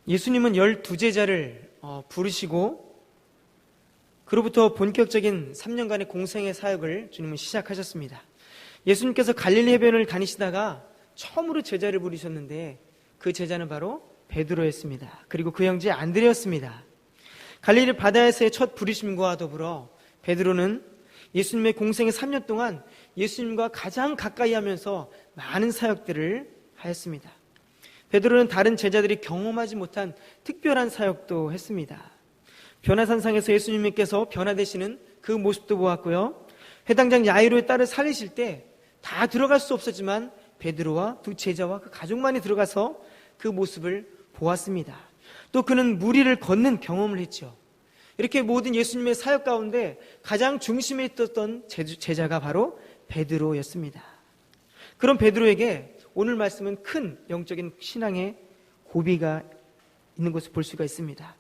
예수님은 12제자를 부르시고 그로부터 본격적인 3년간의 공생의 사역을 주님은 시작하셨습니다. 예수님께서 갈릴리 해변을 다니시다가 처음으로 제자를 부르셨는데 그 제자는 바로 베드로였습니다. 그리고 그 형제 안드레였습니다. 갈릴리 바다에서의 첫 부르심과 더불어 베드로는 예수님의 공생의 3년 동안 예수님과 가장 가까이 하면서 많은 사역들을 하였습니다. 베드로는 다른 제자들이 경험하지 못한 특별한 사역도 했습니다. 변화산상에서 예수님께서 변화되시는 그 모습도 보았고요. 회당장 야이로의 딸을 살리실 때 다 들어갈 수 없었지만 베드로와 두 제자와 그 가족만이 들어가서 그 모습을 보았습니다. 또 그는 무리를 걷는 경험을 했죠. 이렇게 모든 예수님의 사역 가운데 가장 중심에 있었던 제자가 바로 베드로였습니다. 그런 베드로에게 오늘 말씀은 큰 영적인 신앙의 고비가 있는 것을 볼 수가 있습니다.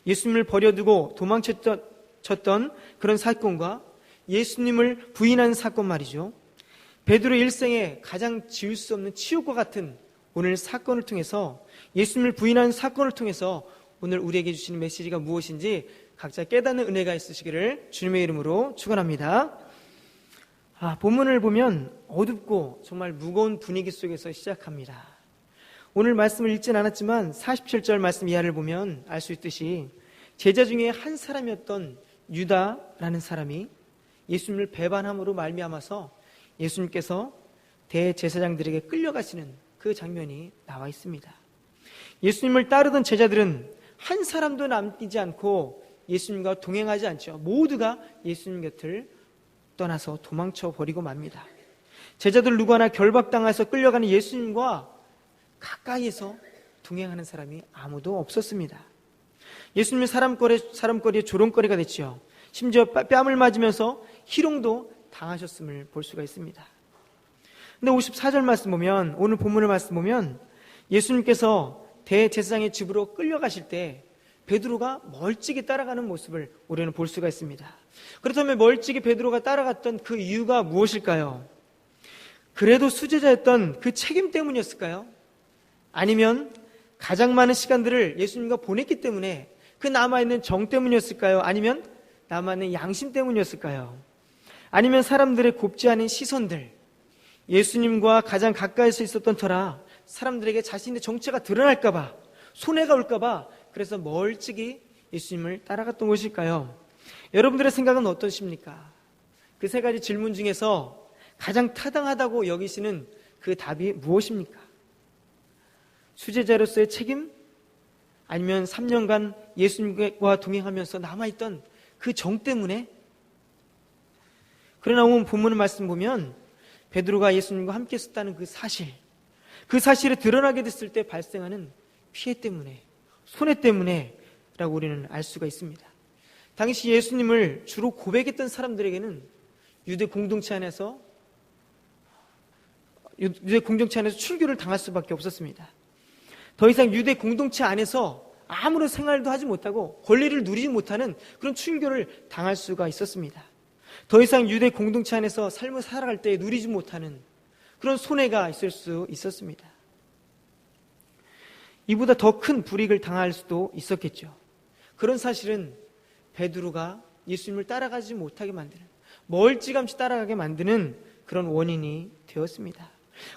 예수님을 버려두고 도망쳤던 그런 사건과 예수님을 부인한 사건 말이죠. 베드로의 일생에 가장 지울 수 없는 치욕과 같은 오늘 사건을 통해서, 예수님을 부인한 사건을 통해서 오늘 우리에게 주시는 메시지가 무엇인지 각자 깨닫는 은혜가 있으시기를 주님의 이름으로 축원합니다. 본문을 보면 어둡고 정말 무거운 분위기 속에서 시작합니다. 오늘 말씀을 읽진 않았지만 47절 말씀 이하를 보면 알 수 있듯이 제자 중에 한 사람이었던 유다라는 사람이 예수님을 배반함으로 말미암아서 예수님께서 대제사장들에게 끌려가시는 그 장면이 나와 있습니다. 예수님을 따르던 제자들은 한 사람도 남기지 않고 예수님과 동행하지 않죠. 모두가 예수님 곁을 떠나서 도망쳐 버리고 맙니다. 제자들 누구 하나 결박당해서 끌려가는 예수님과 가까이에서 동행하는 사람이 아무도 없었습니다. 예수님의 사람거리에 조롱거리가 됐죠. 심지어 뺨을 맞으면서 희롱도 당하셨음을 볼 수가 있습니다. 근데 54절 말씀 보면, 오늘 본문의 말씀 보면 예수님께서 대제사장의 집으로 끌려가실 때 베드로가 멀찍이 따라가는 모습을 우리는 볼 수가 있습니다. 그렇다면 멀찍이 베드로가 따라갔던 그 이유가 무엇일까요? 그래도 수제자였던 그 책임 때문이었을까요? 아니면 가장 많은 시간들을 예수님과 보냈기 때문에 그 남아있는 정 때문이었을까요? 아니면 남아있는 양심 때문이었을까요? 아니면 사람들의 곱지 않은 시선들, 예수님과 가장 가까이서 있었던 터라 사람들에게 자신의 정체가 드러날까봐, 손해가 올까봐 그래서 멀찍이 예수님을 따라갔던 것일까요? 여러분들의 생각은 어떠십니까? 그 세 가지 질문 중에서 가장 타당하다고 여기시는 그 답이 무엇입니까? 수제자로서의 책임? 아니면 3년간 예수님과 동행하면서 남아있던 그 정 때문에? 그러나 오늘 본문의 말씀 보면 베드로가 예수님과 함께 있었다는 그 사실이 드러나게 됐을 때 발생하는 피해 때문에, 손해 때문에 라고 우리는 알 수가 있습니다. 당시 예수님을 주로 고백했던 사람들에게는 유대 공동체 안에서 출교를 당할 수밖에 없었습니다. 더 이상 유대 공동체 안에서 아무런 생활도 하지 못하고 권리를 누리지 못하는 그런 출교를 당할 수가 있었습니다. 더 이상 유대 공동체 안에서 삶을 살아갈 때 누리지 못하는 그런 손해가 있을 수 있었습니다. 이보다 더 큰 불이익을 당할 수도 있었겠죠. 그런 사실은 베드로가 예수님을 따라가지 못하게 만드는, 멀찌감치 따라가게 만드는 그런 원인이 되었습니다.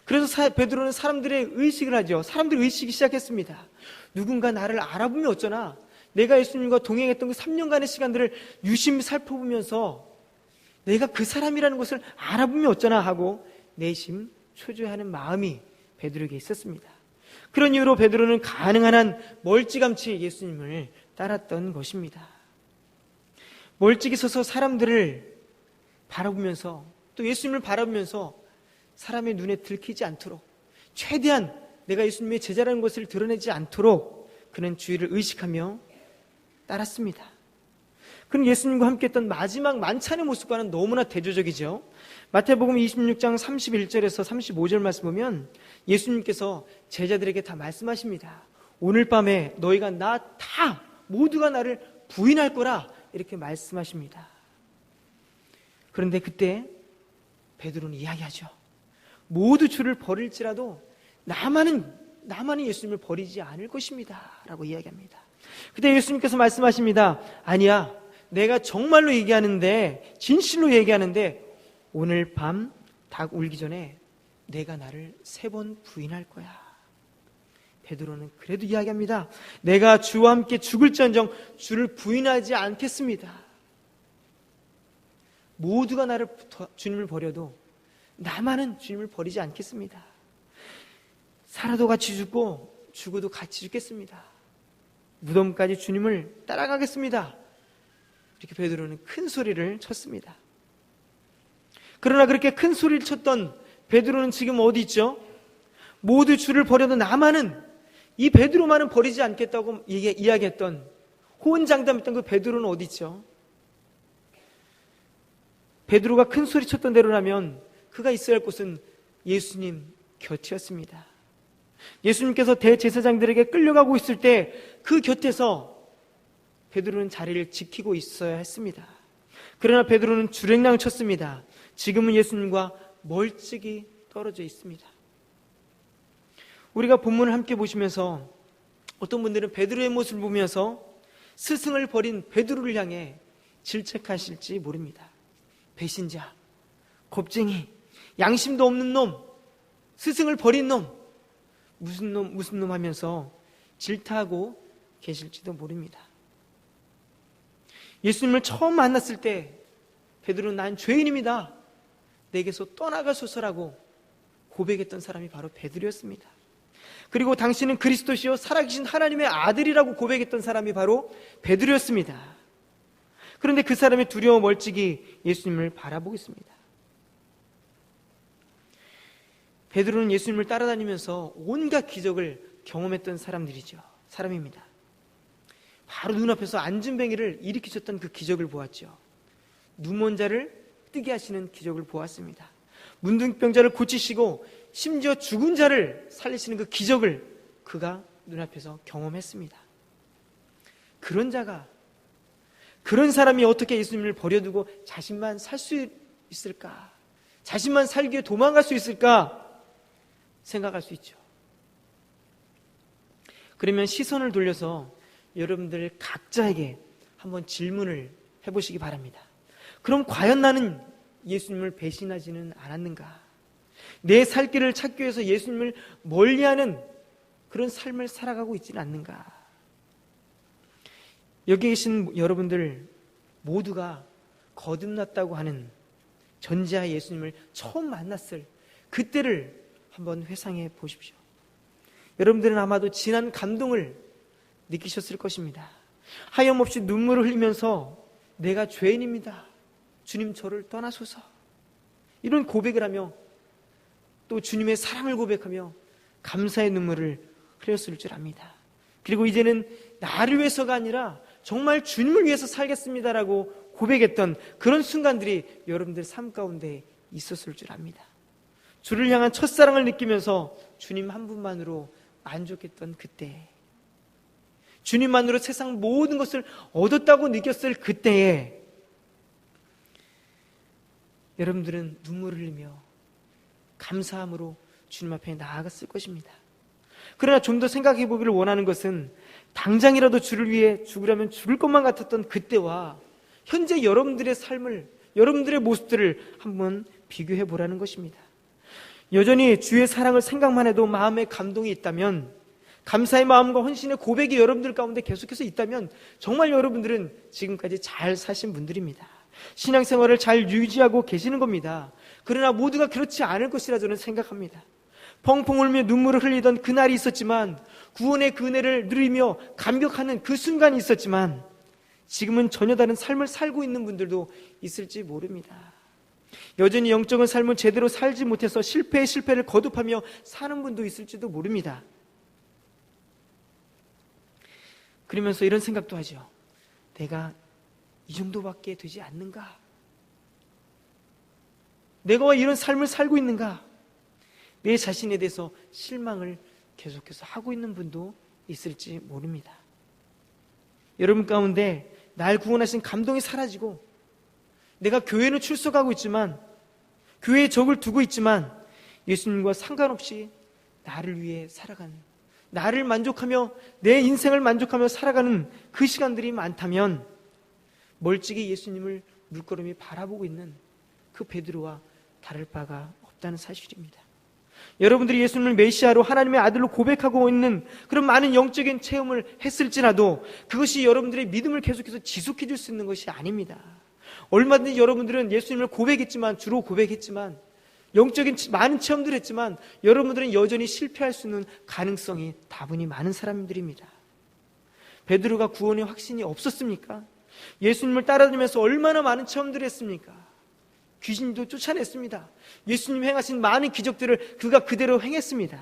그래서 베드로는 사람들의 의식을 하죠. 사람들의 의식이 시작했습니다. 누군가 나를 알아보면 어쩌나, 내가 예수님과 동행했던 그 3년간의 시간들을 유심히 살펴보면서 내가 그 사람이라는 것을 알아보면 어쩌나 하고 내심 초조해하는 마음이 베드로에게 있었습니다. 그런 이유로 베드로는 가능한 한 멀찌감치 예수님을 따랐던 것입니다. 멀찍이 서서 사람들을 바라보면서, 또 예수님을 바라보면서 사람의 눈에 들키지 않도록, 최대한 내가 예수님의 제자라는 것을 드러내지 않도록 그는 주의를 의식하며 따랐습니다. 그는 예수님과 함께했던 마지막 만찬의 모습과는 너무나 대조적이죠. 마태복음 26장 31절에서 35절 말씀 보면 예수님께서 제자들에게 다 말씀하십니다. 오늘 밤에 너희가 모두가 나를 부인할 거라, 이렇게 말씀하십니다. 그런데 그때 베드로는 이야기하죠. 모두 주를 버릴지라도 나만은 나만이 예수님을 버리지 않을 것입니다 라고 이야기합니다. 그때 예수님께서 말씀하십니다. 아니야, 내가 정말로 얘기하는데, 진실로 얘기하는데 오늘 밤 닭 울기 전에 내가 나를 3번 부인할 거야. 베드로는 그래도 이야기합니다. 내가 주와 함께 죽을지언정 주를 부인하지 않겠습니다. 모두가 주님을 버려도 나만은 주님을 버리지 않겠습니다. 살아도 같이 죽고 죽어도 같이 죽겠습니다. 무덤까지 주님을 따라가겠습니다. 이렇게 베드로는 큰 소리를 쳤습니다. 그러나 그렇게 큰 소리를 쳤던 베드로는 지금 어디 있죠? 모두 주를 버려도 나만은, 이 베드로만은 버리지 않겠다고 이야기했던, 호언장담했던 그 베드로는 어디 있죠? 베드로가 큰 소리 쳤던 대로라면 그가 있어야 할 곳은 예수님 곁이었습니다. 예수님께서 대제사장들에게 끌려가고 있을 때 그 곁에서 베드로는 자리를 지키고 있어야 했습니다. 그러나 베드로는 주랭랑 쳤습니다. 지금은 예수님과 멀찍이 떨어져 있습니다. 우리가 본문을 함께 보시면서 어떤 분들은 베드로의 모습을 보면서 스승을 버린 베드로를 향해 질책하실지 모릅니다. 배신자, 겁쟁이, 양심도 없는 놈, 스승을 버린 놈, 무슨 놈 하면서 질타하고 계실지도 모릅니다. 예수님을 처음 만났을 때 베드로는 난 죄인입니다, 내게서 떠나가소서라고 고백했던 사람이 바로 베드로였습니다. 그리고 당신은 그리스도시요 살아계신 하나님의 아들이라고 고백했던 사람이 바로 베드로였습니다. 그런데 그 사람이 두려워 멀찍이 예수님을 바라보고 있습니다. 베드로는 예수님을 따라다니면서 온갖 기적을 경험했던 사람입니다. 바로 눈앞에서 안진뱅이를 일으키셨던 그 기적을 보았죠. 눈먼 자를 뜨게 하시는 기적을 보았습니다. 문둥병자를 고치시고 심지어 죽은 자를 살리시는 그 기적을 그가 눈앞에서 경험했습니다. 그런 사람이 어떻게 예수님을 버려두고 자신만 살 수 있을까? 자신만 살기 위해 도망갈 수 있을까? 생각할 수 있죠. 그러면 시선을 돌려서 여러분들 각자에게 한번 질문을 해보시기 바랍니다. 그럼 과연 나는 예수님을 배신하지는 않았는가? 내 살 길을 찾기 위해서 예수님을 멀리하는 그런 삶을 살아가고 있지는 않는가? 여기 계신 여러분들 모두가 거듭났다고 하는 전지하 예수님을 처음 만났을 그때를 한번 회상해 보십시오. 여러분들은 아마도 진한 감동을 느끼셨을 것입니다. 하염없이 눈물을 흘리면서 내가 죄인입니다, 주님 저를 떠나소서, 이런 고백을 하며 또 주님의 사랑을 고백하며 감사의 눈물을 흘렸을 줄 압니다. 그리고 이제는 나를 위해서가 아니라 정말 주님을 위해서 살겠습니다라고 고백했던 그런 순간들이 여러분들 삶 가운데 있었을 줄 압니다. 주를 향한 첫사랑을 느끼면서 주님 한 분만으로 만족했던 그때, 주님만으로 세상 모든 것을 얻었다고 느꼈을 그때에 여러분들은 눈물을 흘리며 감사함으로 주님 앞에 나아갔을 것입니다. 그러나 좀 더 생각해 보기를 원하는 것은 당장이라도 주를 위해 죽으려면 죽을 것만 같았던 그때와 현재 여러분들의 삶을, 여러분들의 모습들을 한번 비교해 보라는 것입니다. 여전히 주의 사랑을 생각만 해도 마음에 감동이 있다면, 감사의 마음과 헌신의 고백이 여러분들 가운데 계속해서 있다면 정말 여러분들은 지금까지 잘 사신 분들입니다. 신앙생활을 잘 유지하고 계시는 겁니다. 그러나 모두가 그렇지 않을 것이라 저는 생각합니다. 펑펑 울며 눈물을 흘리던 그날이 있었지만, 구원의 그 은혜를 누리며 감격하는 그 순간이 있었지만, 지금은 전혀 다른 삶을 살고 있는 분들도 있을지 모릅니다. 여전히 영적인 삶을 제대로 살지 못해서 실패의 실패를 거듭하며 사는 분도 있을지도 모릅니다. 그러면서 이런 생각도 하죠. 내가 이 정도밖에 되지 않는가? 내가 왜 이런 삶을 살고 있는가? 내 자신에 대해서 실망을 계속해서 하고 있는 분도 있을지 모릅니다. 여러분 가운데 날 구원하신 감동이 사라지고, 내가 교회는 출석하고 있지만, 교회에 적을 두고 있지만 예수님과 상관없이 나를 위해 살아간 나를 만족하며 내 인생을 만족하며 살아가는 그 시간들이 많다면 멀찍이 예수님을 물끄러미 바라보고 있는 그 베드로와 다를 바가 없다는 사실입니다. 여러분들이 예수님을 메시아로 하나님의 아들로 고백하고 있는 그런 많은 영적인 체험을 했을지라도 그것이 여러분들의 믿음을 계속해서 지속해 줄 수 있는 것이 아닙니다. 얼마든지 여러분들은 예수님을 고백했지만, 주로 고백했지만, 영적인 많은 체험들을 했지만 여러분들은 여전히 실패할 수 있는 가능성이 다분히 많은 사람들입니다. 베드로가 구원의 확신이 없었습니까? 예수님을 따라다니면서 얼마나 많은 체험들을 했습니까? 귀신도 쫓아냈습니다. 예수님 행하신 많은 기적들을 그가 그대로 행했습니다.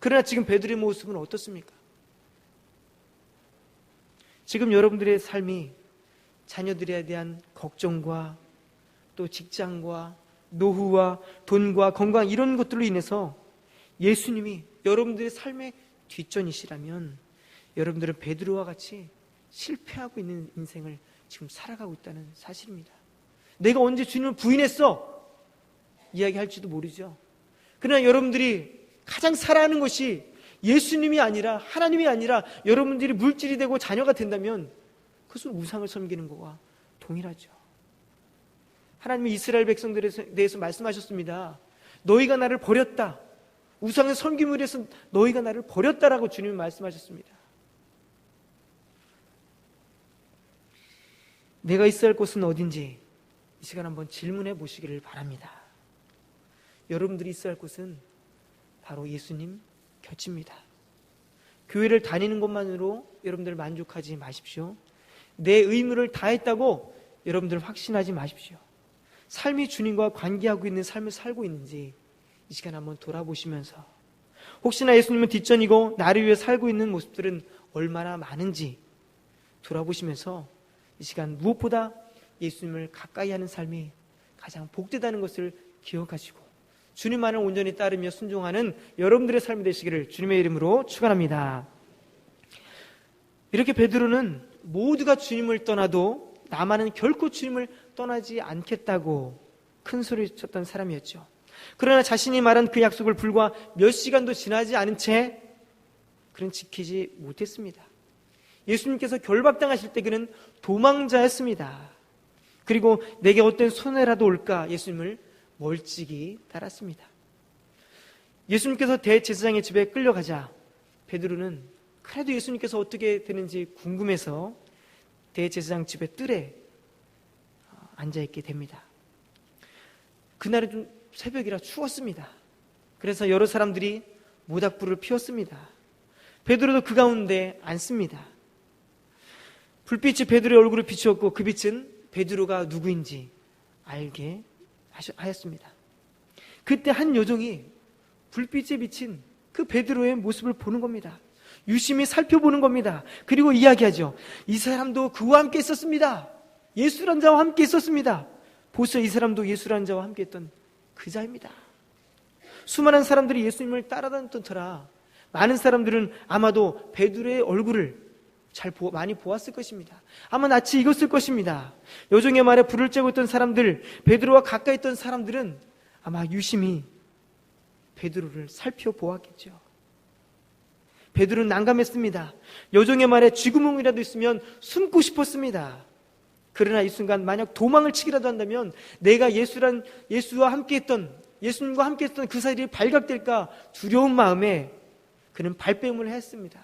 그러나 지금 베드로의 모습은 어떻습니까? 지금 여러분들의 삶이 자녀들에 대한 걱정과 또 직장과 노후와 돈과 건강 이런 것들로 인해서 예수님이 여러분들의 삶의 뒷전이시라면 여러분들은 베드로와 같이 실패하고 있는 인생을 지금 살아가고 있다는 사실입니다. 내가 언제 주님을 부인했어? 이야기할지도 모르죠. 그러나 여러분들이 가장 사랑하는 것이 예수님이 아니라 하나님이 아니라 여러분들이 물질이 되고 자녀가 된다면 그것은 우상을 섬기는 것과 동일하죠. 하나님이 이스라엘 백성들에 대해서 말씀하셨습니다. 너희가 나를 버렸다. 우상을 섬김으로 해서 너희가 나를 버렸다라고 주님이 말씀하셨습니다. 내가 있어야 할 곳은 어딘지 이 시간 한번 질문해 보시기를 바랍니다. 여러분들이 있어야 할 곳은 바로 예수님 곁입니다. 교회를 다니는 것만으로 여러분들 만족하지 마십시오. 내 의무를 다했다고 여러분들 확신하지 마십시오. 삶이 주님과 관계하고 있는 삶을 살고 있는지 이 시간 한번 돌아보시면서 혹시나 예수님은 뒷전이고 나를 위해 살고 있는 모습들은 얼마나 많은지 돌아보시면서 이 시간 무엇보다 예수님을 가까이 하는 삶이 가장 복되다는 것을 기억하시고 주님만을 온전히 따르며 순종하는 여러분들의 삶이 되시기를 주님의 이름으로 축원합니다. 이렇게 베드로는 모두가 주님을 떠나도 나만은 결코 주님을 떠나지 않겠다고 큰 소리를 쳤던 사람이었죠. 그러나 자신이 말한 그 약속을 불과 몇 시간도 지나지 않은 채 그는 지키지 못했습니다. 예수님께서 결박당하실 때 그는 도망자였습니다. 그리고 내게 어떤 손해라도 올까 예수님을 멀찍이 따랐습니다. 예수님께서 대제사장의 집에 끌려가자 베드로는 그래도 예수님께서 어떻게 되는지 궁금해서 대제사장 집의 뜰에 앉아있게 됩니다. 그날은 좀 새벽이라 추웠습니다. 그래서 여러 사람들이 모닥불을 피웠습니다. 베드로도 그 가운데 앉습니다. 불빛이 베드로의 얼굴을 비추었고 그 빛은 베드로가 누구인지 알게 하였습니다. 그때 한 여종이 불빛에 비친 그 베드로의 모습을 보는 겁니다. 유심히 살펴보는 겁니다. 그리고 이야기하죠. 이 사람도 그와 함께 있었습니다. 예수라는 자와 함께 있었습니다. 보세요, 이 사람도 예수라는 자와 함께 했던 그 자입니다. 수많은 사람들이 예수님을 따라다녔던 터라 많은 사람들은 아마도 베드로의 얼굴을 많이 보았을 것입니다. 아마 낯이 익었을 것입니다. 여종의 말에 불을 쬐고 있던 사람들, 베드로와 가까이 있던 사람들은 아마 유심히 베드로를 살펴보았겠죠. 베드로는 난감했습니다. 여종의 말에 쥐구멍이라도 있으면 숨고 싶었습니다. 그러나 이 순간 만약 도망을 치기라도 한다면 내가 예수와 함께했던 예수님과 함께했던 그 사실이 발각될까 두려운 마음에 그는 발뺌을 했습니다.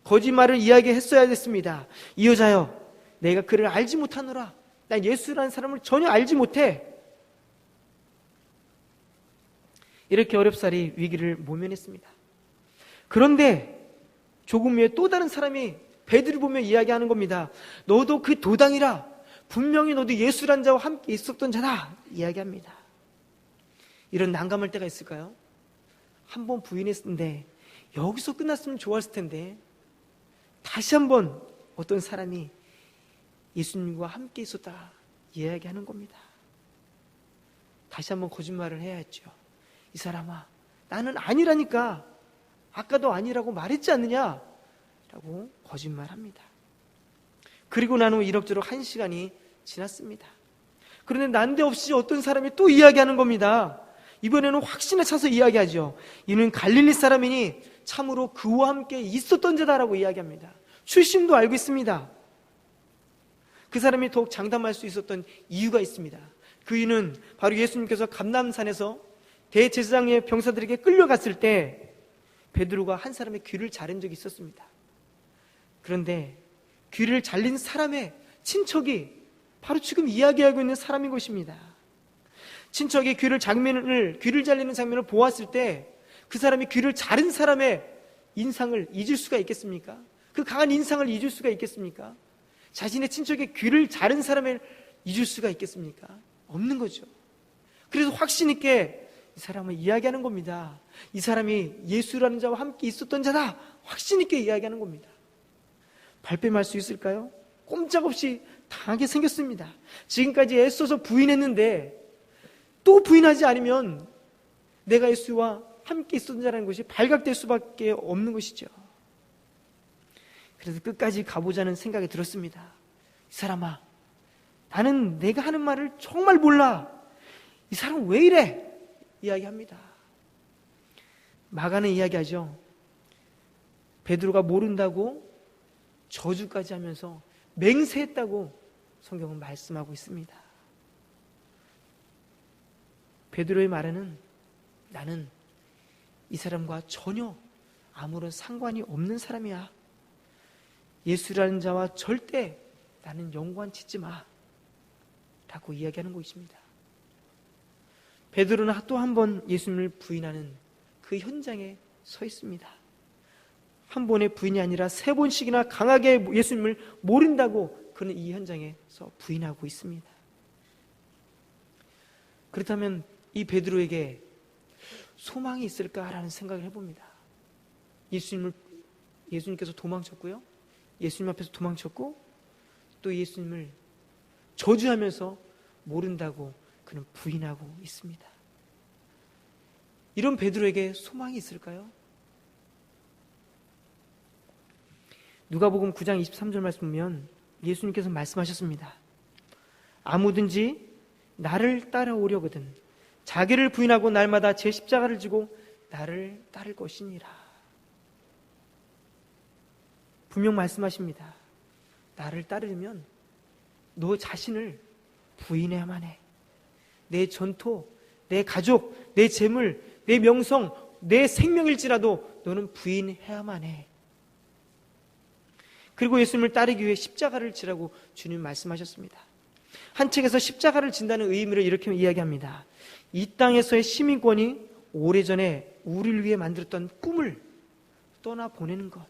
거짓말을 이야기했어야 됐습니다. 이 여자여, 내가 그를 알지 못하노라. 난 예수라는 사람을 전혀 알지 못해. 이렇게 어렵사리 위기를 모면했습니다. 그런데 조금 후에 또 다른 사람이 베드로를 보며 이야기하는 겁니다. 너도 그 도당이라. 분명히 너도 예수라는 자와 함께 있었던 자다. 이야기합니다. 이런 난감할 때가 있을까요? 한 번 부인했는데 여기서 끝났으면 좋았을 텐데 다시 한번 어떤 사람이 예수님과 함께 있었다 이야기하는 겁니다. 다시 한번 거짓말을 해야 했죠. 이 사람아, 나는 아니라니까. 아까도 아니라고 말했지 않느냐? 라고 거짓말합니다. 그리고 난 후 이럭저럭 1시간이 지났습니다. 그런데 난데없이 어떤 사람이 또 이야기하는 겁니다. 이번에는 확신에 차서 이야기하죠. 이는 갈릴리 사람이니 참으로 그와 함께 있었던 자다라고 이야기합니다. 출신도 알고 있습니다. 그 사람이 더욱 장담할 수 있었던 이유가 있습니다. 그 이유는 바로 예수님께서 감람산에서 대제사장의 병사들에게 끌려갔을 때 베드로가 한 사람의 귀를 자른 적이 있었습니다. 그런데 귀를 잘린 사람의 친척이 바로 지금 이야기하고 있는 사람인 것입니다. 친척이 귀를 잘리는 장면을 보았을 때 그 사람이 귀를 자른 사람의 인상을 잊을 수가 있겠습니까? 그 강한 인상을 잊을 수가 있겠습니까? 자신의 친척의 귀를 자른 사람을 잊을 수가 있겠습니까? 없는 거죠. 그래서 확신 있게 이 사람을 이야기하는 겁니다. 이 사람이 예수라는 자와 함께 있었던 자다. 확신 있게 이야기하는 겁니다. 발뺌할 수 있을까요? 꼼짝없이 당하게 생겼습니다. 지금까지 애써서 부인했는데 또 부인하지 않으면 내가 예수와 함께 있었던 자라는 것이 발각될 수밖에 없는 것이죠. 그래서 끝까지 가보자는 생각이 들었습니다. 이 사람아, 나는 내가 하는 말을 정말 몰라. 이 사람 왜 이래? 이야기합니다. 마가는 이야기하죠. 베드로가 모른다고 저주까지 하면서 맹세했다고 성경은 말씀하고 있습니다. 베드로의 말에는 나는 이 사람과 전혀 아무런 상관이 없는 사람이야. 예수라는 자와 절대 나는 연관 짓지 마. 라고 이야기하는 것입니다. 베드로는 또 한 번 예수님을 부인하는 그 현장에 서 있습니다. 한 번의 부인이 아니라 3번씩이나 강하게 예수님을 모른다고 그는 이 현장에서 부인하고 있습니다. 그렇다면 이 베드로에게 소망이 있을까라는 생각을 해봅니다. 예수님께서 도망쳤고요. 예수님 앞에서 도망쳤고 또 예수님을 저주하면서 모른다고 그는 부인하고 있습니다. 이런 베드로에게 소망이 있을까요? 누가복음 9장 23절 말씀 보면 예수님께서 말씀하셨습니다. 아무든지 나를 따라오려거든 자기를 부인하고 날마다 제 십자가를 지고 나를 따를 것이니라. 분명 말씀하십니다. 나를 따르려면 너 자신을 부인해야만 해. 내 전토, 내 가족, 내 재물, 내 명성, 내 생명일지라도 너는 부인해야만 해. 그리고 예수님을 따르기 위해 십자가를 지라고 주님 말씀하셨습니다. 한 책에서 십자가를 진다는 의미를 이렇게 이야기합니다. 이 땅에서의 시민권이 오래전에 우리를 위해 만들었던 꿈을 떠나보내는 것,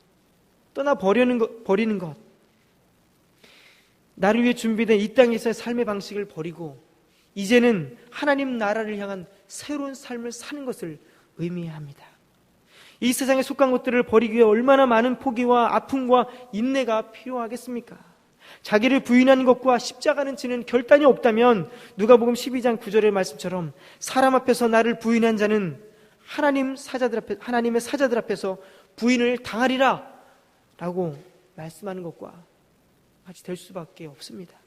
버리는 것, 나를 위해 준비된 이 땅에서의 삶의 방식을 버리고 이제는 하나님 나라를 향한 새로운 삶을 사는 것을 의미합니다. 이 세상에 속한 것들을 버리기 위해 얼마나 많은 포기와 아픔과 인내가 필요하겠습니까? 자기를 부인하는 것과 십자가는 지는 결단이 없다면 누가복음 12장 9절의 말씀처럼 사람 앞에서 나를 부인한 자는 하나님의 사자들 앞에서 부인을 당하리라 라고 말씀하는 것과 같이 될 수밖에 없습니다.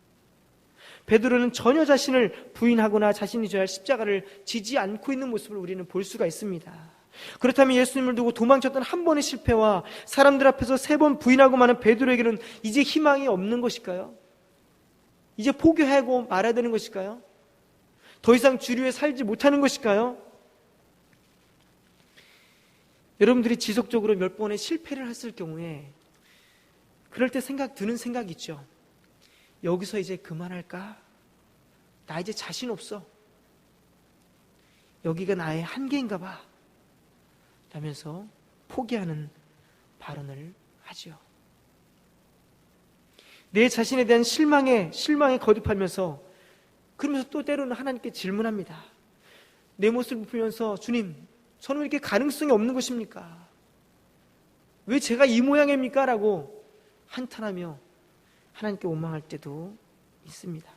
베드로는 전혀 자신을 부인하거나 자신이 져야 할 십자가를 지지 않고 있는 모습을 우리는 볼 수가 있습니다. 그렇다면 예수님을 두고 도망쳤던 한 번의 실패와 사람들 앞에서 3번 부인하고 마는 베드로에게는 이제 희망이 없는 것일까요? 이제 포기하고 말아야 되는 것일까요? 더 이상 주류에 살지 못하는 것일까요? 여러분들이 지속적으로 몇 번의 실패를 했을 경우에 그럴 때 드는 생각이 있죠. 여기서 이제 그만할까? 나 이제 자신 없어. 여기가 나의 한계인가 봐. 라면서 포기하는 발언을 하죠. 내 자신에 대한 실망에 거듭하면서 그러면서 또 때로는 하나님께 질문합니다. 내 모습을 보면서 주님, 저는 왜 이렇게 가능성이 없는 것입니까? 왜 제가 이 모양입니까? 라고 한탄하며 하나님께 원망할 때도 있습니다.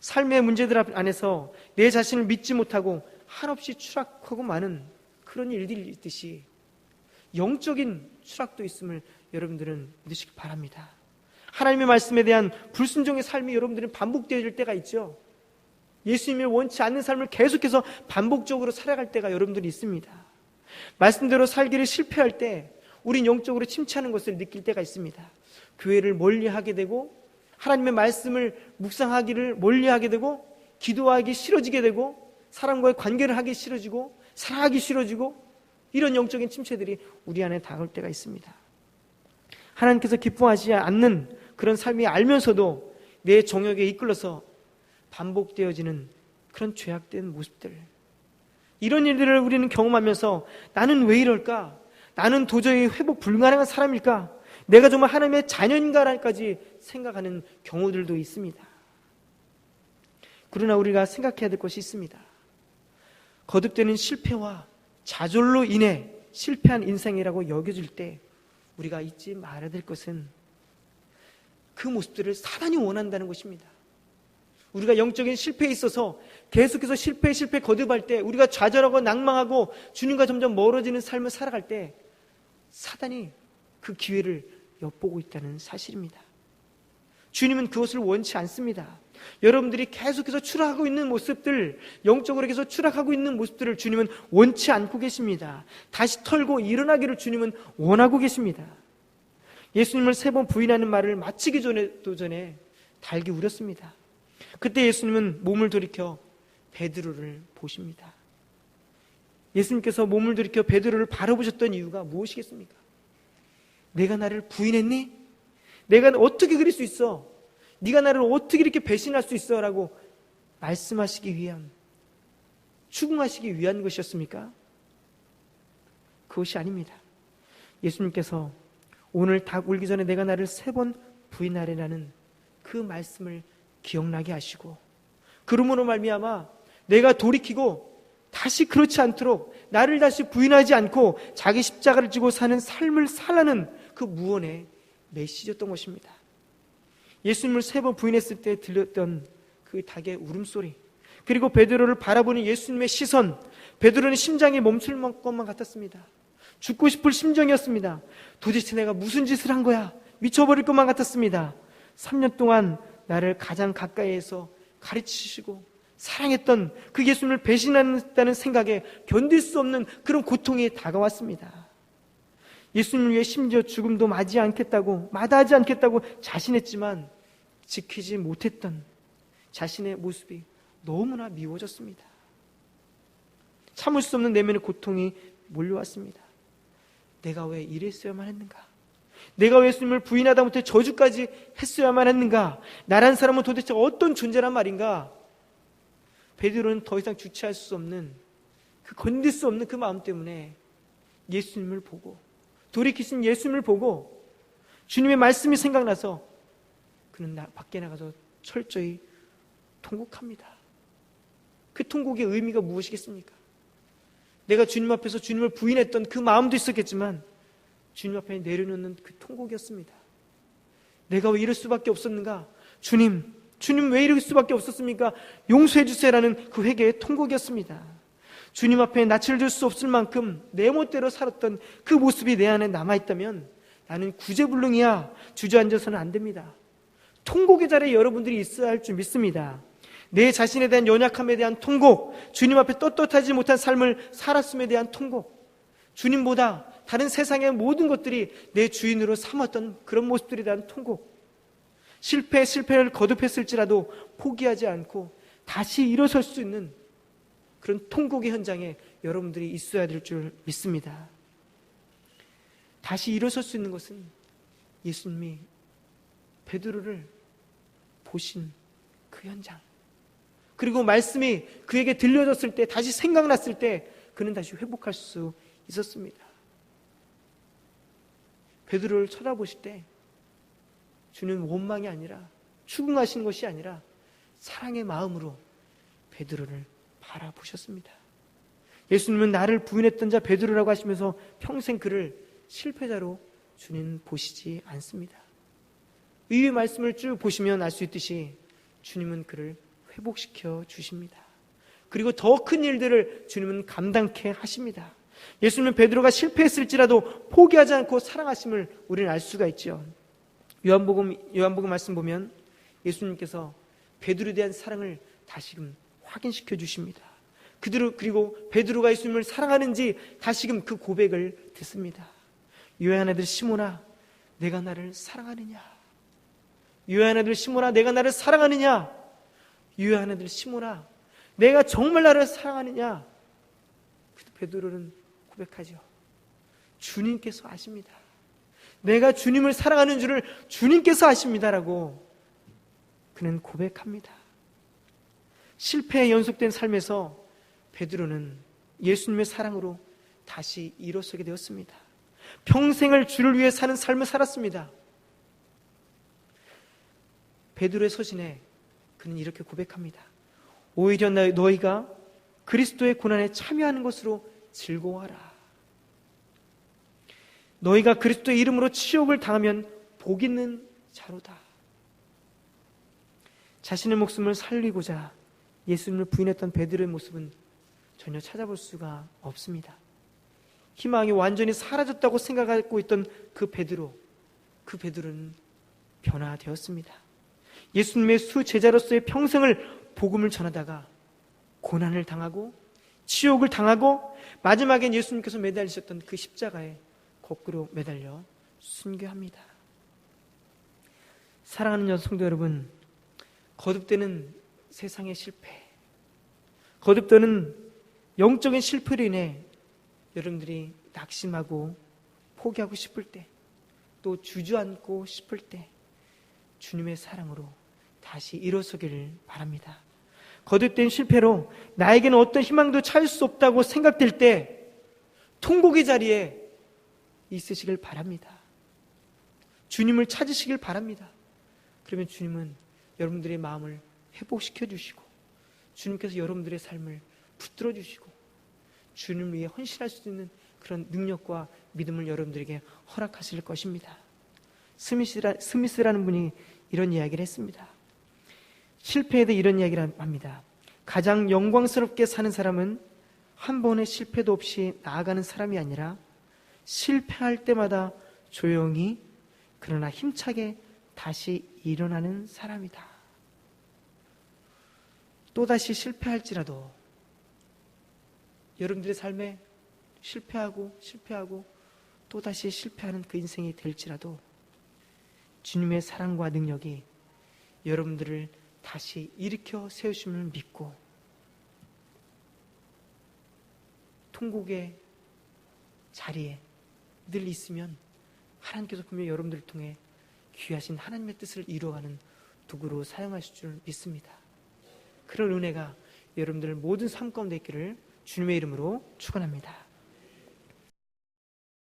삶의 문제들 안에서 내 자신을 믿지 못하고 한없이 추락하고 마는 그런 일들이 있듯이 영적인 추락도 있음을 여러분들은 믿으시기 바랍니다. 하나님의 말씀에 대한 불순종의 삶이 여러분들은 반복되어질 때가 있죠. 예수님을 원치 않는 삶을 계속해서 반복적으로 살아갈 때가 여러분들이 있습니다. 말씀대로 살기를 실패할 때 우린 영적으로 침체하는 것을 느낄 때가 있습니다. 교회를 멀리하게 되고 하나님의 말씀을 묵상하기를 멀리하게 되고 기도하기 싫어지게 되고 사람과의 관계를 하기 싫어지고 사랑하기 싫어지고 이런 영적인 침체들이 우리 안에 다가올 때가 있습니다. 하나님께서 기뻐하지 않는 그런 삶이 알면서도 내 정욕에 이끌려서 반복되어지는 그런 죄악된 모습들, 이런 일들을 우리는 경험하면서 나는 왜 이럴까? 나는 도저히 회복 불가능한 사람일까? 내가 정말 하나님의 자녀인가라까지 생각하는 경우들도 있습니다. 그러나 우리가 생각해야 될 것이 있습니다. 거듭되는 실패와 좌절로 인해 실패한 인생이라고 여겨질 때 우리가 잊지 말아야 될 것은 그 모습들을 사단이 원한다는 것입니다. 우리가 영적인 실패에 있어서 계속해서 실패 거듭할 때 우리가 좌절하고 낭망하고 주님과 점점 멀어지는 삶을 살아갈 때 사단이 그 기회를 엿보고 있다는 사실입니다. 주님은 그것을 원치 않습니다. 여러분들이 계속해서 추락하고 있는 모습들, 영적으로 계속 추락하고 있는 모습들을 주님은 원치 않고 계십니다. 다시 털고 일어나기를 주님은 원하고 계십니다. 예수님을 3번 부인하는 말을 마치기 전에 달기 우렸습니다. 그때 예수님은 몸을 돌이켜 베드로를 보십니다. 예수님께서 몸을 돌이켜 베드로를 바라보셨던 이유가 무엇이겠습니까? 내가 나를 부인했니? 내가 어떻게 그럴 수 있어? 네가 나를 어떻게 이렇게 배신할 수 있어? 라고 말씀하시기 위한, 추궁하시기 위한 것이었습니까? 그것이 아닙니다. 예수님께서 오늘 닭 울기 전에 내가 나를 3번 부인하리라는 그 말씀을 기억나게 하시고, 그러므로 말미암아 내가 돌이키고 다시 그렇지 않도록 나를 다시 부인하지 않고 자기 십자가를 지고 사는 삶을 살라는 그 무언의 메시지였던 것입니다. 예수님을 3번 부인했을 때 들렸던 그 닭의 울음소리, 그리고 베드로를 바라보는 예수님의 시선, 베드로는 심장이 멈출 것만 같았습니다. 죽고 싶을 심정이었습니다. 도대체 내가 무슨 짓을 한 거야? 미쳐버릴 것만 같았습니다. 3년 동안 나를 가장 가까이에서 가르치시고 사랑했던 그 예수님을 배신한다는 생각에 견딜 수 없는 그런 고통이 다가왔습니다. 예수님을 위해 심지어 죽음도 마다하지 않겠다고 자신했지만 지키지 못했던 자신의 모습이 너무나 미워졌습니다. 참을 수 없는 내면의 고통이 몰려왔습니다. 내가 왜 이랬어야만 했는가? 내가 왜 예수님을 부인하다 못해 저주까지 했어야만 했는가? 나란 사람은 도대체 어떤 존재란 말인가? 베드로는 더 이상 주체할 수 없는, 건들 수 없는 그 마음 때문에 예수님을 보고, 돌이키신 예수님을 보고 주님의 말씀이 생각나서 그는 밖에 나가서 철저히 통곡합니다. 그 통곡의 의미가 무엇이겠습니까? 내가 주님 앞에서 주님을 부인했던 그 마음도 있었겠지만 주님 앞에 내려놓는 그 통곡이었습니다. 내가 왜 이럴 수밖에 없었는가? 주님 왜 이럴 수밖에 없었습니까? 용서해 주세요라는 그 회개의 통곡이었습니다. 주님 앞에 낯을 들 수 없을 만큼 내 멋대로 살았던 그 모습이 내 안에 남아있다면 나는 구제불능이야. 주저앉아서는 안 됩니다. 통곡의 자리에 여러분들이 있어야 할 줄 믿습니다. 내 자신에 대한 연약함에 대한 통곡, 주님 앞에 떳떳하지 못한 삶을 살았음에 대한 통곡, 주님보다 다른 세상의 모든 것들이 내 주인으로 삼았던 그런 모습들에 대한 통곡, 실패를 거듭했을지라도 포기하지 않고 다시 일어설 수 있는 그런 통곡의 현장에 여러분들이 있어야 될 줄 믿습니다. 다시 일어설 수 있는 것은 예수님이 베드로를 보신 그 현장, 그리고 말씀이 그에게 들려졌을 때, 다시 생각났을 때 그는 다시 회복할 수 있었습니다. 베드로를 쳐다보실 때 주는 원망이 아니라, 추궁하시는 것이 아니라 사랑의 마음으로 베드로를 바라보셨습니다. 예수님은 나를 부인했던 자 베드로라고 하시면서 평생 그를 실패자로 주님 보시지 않습니다. 이 말씀을 쭉 보시면 알 수 있듯이 주님은 그를 회복시켜 주십니다. 그리고 더 큰 일들을 주님은 감당케 하십니다. 예수님은 베드로가 실패했을지라도 포기하지 않고 사랑하심을 우리는 알 수가 있죠. 요한복음 말씀 보면 예수님께서 베드로에 대한 사랑을 다시금 확인시켜 주십니다. 그리고 베드로가 예수님을 사랑하는지 다시금 그 고백을 듣습니다. 요한 아들 시몬아, 내가 나를 사랑하느냐? 요한 아들 시몬아, 내가 나를 사랑하느냐? 요한 아들 시몬아, 내가 정말 나를 사랑하느냐? 베드로는 고백하죠. 주님께서 아십니다. 내가 주님을 사랑하는 줄을 주님께서 아십니다라고 그는 고백합니다. 실패에 연속된 삶에서 베드로는 예수님의 사랑으로 다시 일어서게 되었습니다. 평생을 주를 위해 사는 삶을 살았습니다. 베드로의 서신에 그는 이렇게 고백합니다. 오히려 너희가 그리스도의 고난에 참여하는 것으로 즐거워하라. 너희가 그리스도의 이름으로 치욕을 당하면 복 있는 자로다. 자신의 목숨을 살리고자 예수님을 부인했던 베드로의 모습은 전혀 찾아볼 수가 없습니다. 희망이 완전히 사라졌다고 생각하고 있던 그 베드로는 변화되었습니다. 예수님의 수제자로서의 평생을 복음을 전하다가 고난을 당하고 치욕을 당하고 마지막엔 예수님께서 매달리셨던 그 십자가에 거꾸로 매달려 순교합니다. 사랑하는 성도 여러분, 거듭되는 세상의 실패, 거듭되는 영적인 실패로 인해 여러분들이 낙심하고 포기하고 싶을 때, 또 주저앉고 싶을 때 주님의 사랑으로 다시 일어서기를 바랍니다. 거듭된 실패로 나에게는 어떤 희망도 찾을 수 없다고 생각될 때 통곡의 자리에 있으시길 바랍니다. 주님을 찾으시길 바랍니다. 그러면 주님은 여러분들의 마음을 회복시켜 주시고 주님께서 여러분들의 삶을 붙들어 주시고 주님을 위해 헌신할 수 있는 그런 능력과 믿음을 여러분들에게 허락하실 것입니다. 스미스라는 분이 이런 이야기를 했습니다. 실패에 대해 이런 이야기를 합니다. 가장 영광스럽게 사는 사람은 한 번의 실패도 없이 나아가는 사람이 아니라 실패할 때마다 조용히 그러나 힘차게 다시 일어나는 사람이다. 또다시 실패할지라도 여러분들의 삶에 실패하고 또다시 실패하는 그 인생이 될지라도 주님의 사랑과 능력이 여러분들을 다시 일으켜 세우심을 믿고 통곡의 자리에 늘 있으면 하나님께서 분명히 여러분들을 통해 귀하신 하나님의 뜻을 이루어가는 도구로 사용하실 줄 믿습니다. 그런 은혜가 여러분들 모든 삶 가운데 있기를 주님의 이름으로 축원합니다.